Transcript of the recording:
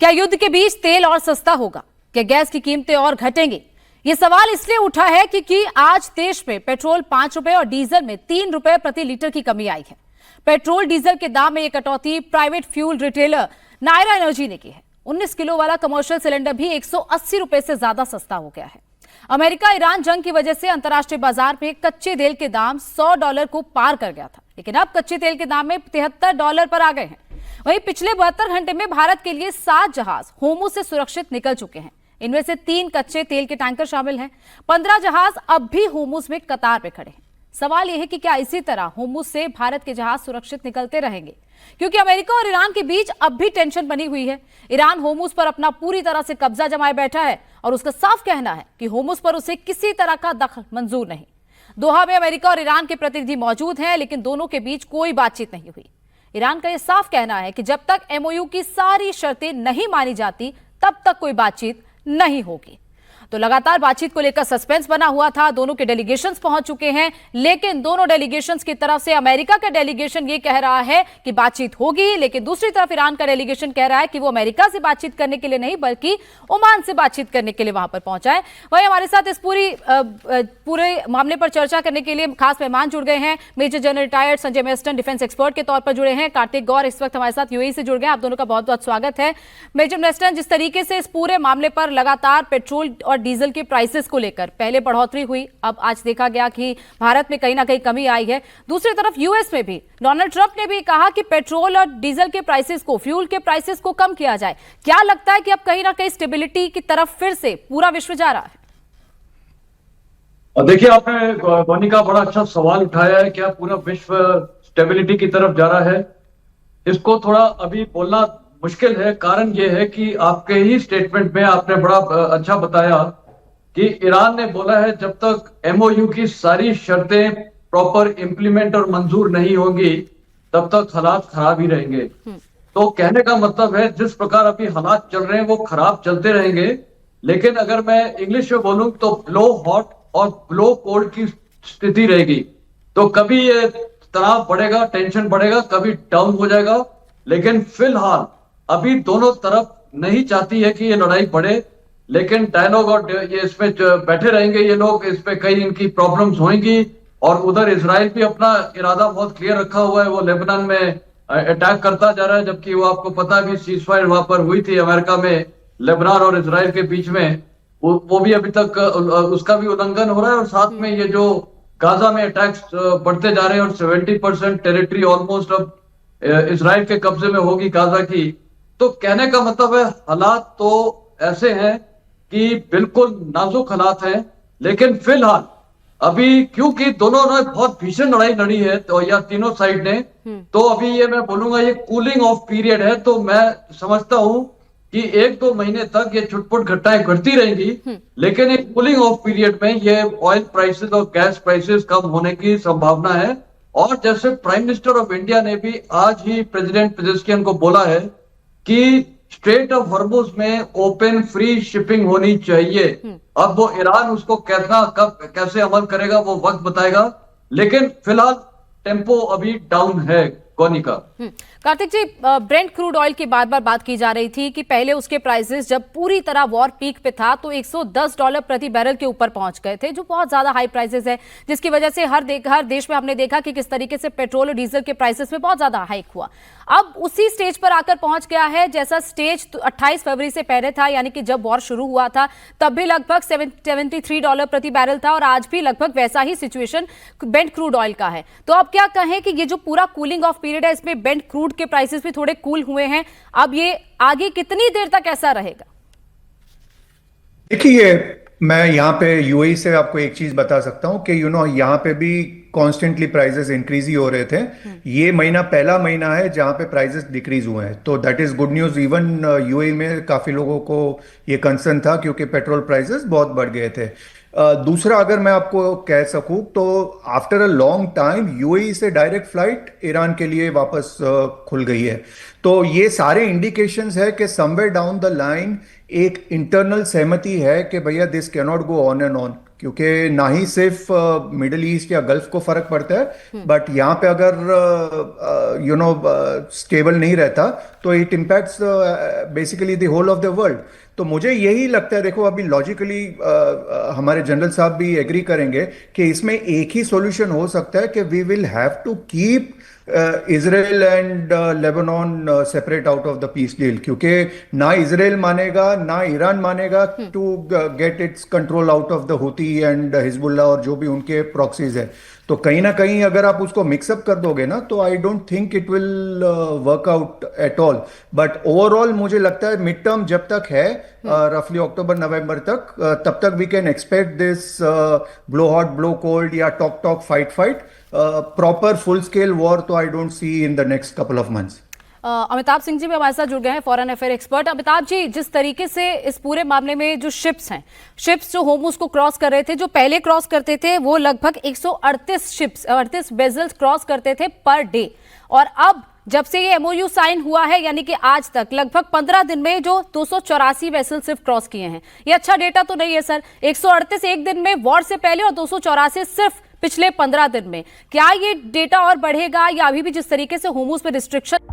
क्या युद्ध के बीच तेल और सस्ता होगा? क्या गैस की कीमतें और घटेंगी? ये सवाल इसलिए उठा है क्योंकि आज देश में पेट्रोल 5 रुपए और डीजल में 3 रुपए प्रति लीटर की कमी आई है। पेट्रोल डीजल के दाम में ये कटौती private fuel retailer Nayara energy ने की है। 19 किलो वाला कमर्शियल सिलेंडर भी 180 रुपए से ज्यादा सस्ता हो गया है। अमेरिका ईरान जंग की वजह से अंतर्राष्ट्रीय बाजार में कच्चे तेल के दाम $100 को पार कर गया था, लेकिन अब कच्चे तेल के दाम में $73 पर आ गए हैं। वहीं पिछले 72 घंटे में भारत के लिए 7 जहाज होर्मुज से सुरक्षित निकल चुके हैं। इनमें से 3 कच्चे तेल के टैंकर शामिल हैं। 15 जहाज अब भी होर्मुज में कतार पे खड़े हैं। सवाल यह है कि क्या इसी तरह होर्मुज से भारत के जहाज सुरक्षित निकलते रहेंगे, क्योंकि अमेरिका और ईरान के बीच अब भी टेंशन बनी हुई है। ईरान होर्मुज पर अपना पूरी तरह से कब्जा जमाए बैठा है और उसका साफ कहना है कि होर्मुज पर उसे किसी तरह का दखल मंजूर नहीं। दोहा में अमेरिका और ईरान के प्रतिनिधि मौजूद हैं, लेकिन दोनों के बीच कोई बातचीत नहीं हुई। ईरान का यह साफ कहना है कि जब तक एमओयू की सारी शर्तें नहीं मानी जाती तब तक कोई बातचीत नहीं होगी। तो लगातार बातचीत को लेकर सस्पेंस बना हुआ था। दोनों के डेलीगेशंस पहुंच चुके हैं, लेकिन दोनों डेलीगेशंस की तरफ से अमेरिका का डेलीगेशन ये कह रहा है कि बातचीत होगी, लेकिन दूसरी तरफ ईरान का डेलीगेशन कह रहा है कि वो अमेरिका से बातचीत करने के लिए नहीं बल्कि ओमान से बातचीत करने के लिए वहां पर पहुंचा है। वही हमारे साथ इस पूरे मामले पर चर्चा करने के लिए खास मेहमान जुड़ गए हैं। Major general retired Sanjay Meston defence expert के तौर पर जुड़े हैं। कार्तिक गौर इस वक्त हमारे साथ यूएई से जुड़ गए। आप दोनों का बहुत बहुत स्वागत है। मेजर मेस्टन, जिस तरीके से इस पूरे मामले पर लगातार पेट्रोल और डीजल के प्राइसेस को लेकर पहले बढ़ोतरी हुई, अब आज देखा गया कि भारत में कहीं ना कहीं कमी आई है। दूसरी तरफ यूएस में भी डोनाल्ड ट्रंप ने भी कहा कि पेट्रोल और डीजल के प्राइसेस को, फ्यूल के प्राइसेस को कम किया जाए। क्या लगता है कि अब कहीं ना कहीं स्टेबिलिटी की तरफ फिर से पूरा विश्व जा रहा है? देखिए, आपने गोनी का बड़ा अच्छा सवाल उठाया है। क्या पूरा विश्व स्टेबिलिटी की तरफ जा रहा है? इसको थोड़ा अभी बोलना मुश्किल है। कारण यह है कि आपके ही स्टेटमेंट में आपने बड़ा अच्छा बताया कि ईरान ने बोला है जब तक एमओयू की सारी शर्तें प्रॉपर इंप्लीमेंट और मंजूर नहीं होंगी तब तक हालात खराब ही रहेंगे। तो कहने का मतलब है जिस प्रकार अभी हालात चल रहे हैं वो खराब चलते रहेंगे। लेकिन अगर मैं इंग्लिश में बोलूं तो ब्लो हॉट और ब्लो कोल्ड की स्थिति रहेगी। तो कभी ये तनाव बढ़ेगा, टेंशन बढ़ेगा, कभी डाउन हो जाएगा। लेकिन फिलहाल अभी दोनों तरफ नहीं चाहती है कि ये लड़ाई बढ़े, लेकिन डायलॉग और ये इसमें बैठे रहेंगे ये लोग। इसमें कई इनकी प्रॉब्लम्स होंगी। और उधर इजराइल भी अपना इरादा बहुत क्लियर रखा हुआ है। वो लेबनान में अटैक करता जा रहा है, जबकि वो आपको पता भी सीज फायर वहां पर हुई थी अमेरिका में लेबनान और इजराइल के बीच में। वो भी अभी तक उसका भी उल्लंघन हो रहा है। और साथ में ये जो गाजा में अटैक्स बढ़ते जा रहे हैं और 70% टेरिटरी ऑलमोस्ट अब इजराइल के कब्जे में होगी गाजा की। तो कहने का मतलब है हालात तो ऐसे हैं कि बिल्कुल नाजुक हालात हैं। लेकिन फिलहाल अभी क्योंकि दोनों ने बहुत भीषण लड़ाई लड़ी है तो या तीनों साइड ने, तो अभी ये मैं बोलूंगा ये कूलिंग ऑफ पीरियड है। तो मैं समझता हूं कि 1-2 महीने तक ये छुटपुट घटनाएं घटती रहेंगी। लेकिन एक कूलिंग ऑफ पीरियड में ये ऑयल प्राइसेस और गैस प्राइसेस कम होने की संभावना है। और जैसे प्राइम मिनिस्टर ऑफ इंडिया ने भी आज ही प्रेसिडेंट पेजेस्कियन को बोला है कि स्ट्रेट ऑफ हॉर्मुज में ओपन फ्री शिपिंग होनी चाहिए। अब वो ईरान उसको कहना कब कैसे अमल करेगा वो वक्त बताएगा। लेकिन फिलहाल टेम्पो अभी डाउन है। गोनी का कार्तिक जी, ब्रेंट क्रूड ऑयल की बार बार बात की जा रही थी कि पहले उसके प्राइसेस जब पूरी तरह वॉर पीक पे था तो $110 प्रति बैरल के ऊपर पहुंच गए थे, जो बहुत ज्यादा हाई प्राइसेस है, जिसकी वजह से हर देश में हमने देखा कि किस तरीके से पेट्रोल और डीजल के प्राइसेस में बहुत ज्यादा हाइक हुआ। अब उसी स्टेज पर आकर पहुंच गया है जैसा स्टेज 28 फरवरी से पहले था, यानी कि जब वॉर शुरू हुआ था तब भी लगभग $73 प्रति बैरल था और आज भी लगभग वैसा ही सिचुएशन ब्रेंट क्रूड ऑयल का है। तो अब क्या कहें कि ये जो पूरा कूलिंग ऑफ पीरियड है इसमें ब्रेंट क्रूड के प्राइसेस भी थोड़े कूल हुए हैं, अब ये आगे कितनी देर तक ऐसा रहेगा? देखिए, मैं यहाँ पे यूएई से आपको एक चीज बता सकता हूँ कि यहाँ पे भी कॉन्स्टेंटली प्राइसेस इंक्रीज ही हो रहे थे। ये महीना पहला महीना है जहाँ पे प्राइसेस डिक्रीज हुए हैं, तो that is good news. Even UAE में काफी लोगों को ये कंसर्न था क्योंकि पेट्रोल प्राइसेस बहुत बढ़ गए थे। दूसरा, अगर मैं आपको कह सकूं तो after a long time UAE से डायरेक्ट फ्लाइट ईरान के लिए वापस खुल गई है। तो ये सारे इंडिकेशंस है कि समवेयर डाउन द लाइन एक इंटरनल सहमति है कि भैया this can not go on and on. क्योंकि ना ही सिर्फ मिडिल ईस्ट या गल्फ को फर्क पड़ता है, बट यहाँ पे अगर स्टेबल नहीं रहता तो it impacts basically the whole of the world. तो मुझे यही लगता है, देखो अभी लॉजिकली हमारे जनरल साहब भी एग्री करेंगे कि इसमें एक ही सॉल्यूशन हो सकता है कि we will have to keep Israel and Lebanon separate out of the peace deal, क्योंकि ना इजराइल मानेगा ना ईरान मानेगा to get its control out of the Houthi and Hezbollah और जो भी उनके प्रॉक्सीज है। तो कहीं ना कहीं अगर आप उसको मिक्सअप कर दोगे ना, तो I don't think it will work out at all. But overall मुझे लगता है मिड टर्म जब तक है, रफली अक्टूबर नवंबर तक, तब तक we can expect this blow hot blow cold या talk talk fight proper full scale war तो I don't see in the next couple of months. Amitabh Singh ji भी हमारे साथ जुड़ गए हैं, foreign affair expert. Amitabh ji, जिस तरीके से इस पूरे मामले में जो शिप्स हैं, शिप्स जो होर्मुज को क्रॉस कर रहे थे, जो पहले क्रॉस करते थे वो लगभग 138 शिप्स 38 वेजल्स क्रॉस करते थे पर डे, और अब जब से ये एमओयू साइन हुआ है यानी कि आज तक लगभग 15 दिन में जो 284 वेसल सिर्फ क्रॉस किए हैं। ये अच्छा डेटा तो नहीं है सर? 138 एक दिन में वॉर से पहले और 284 सिर्फ पिछले 15 दिन में। क्या ये डेटा और बढ़ेगा या अभी भी जिस तरीके से होर्मुज पे रिस्ट्रिक्शन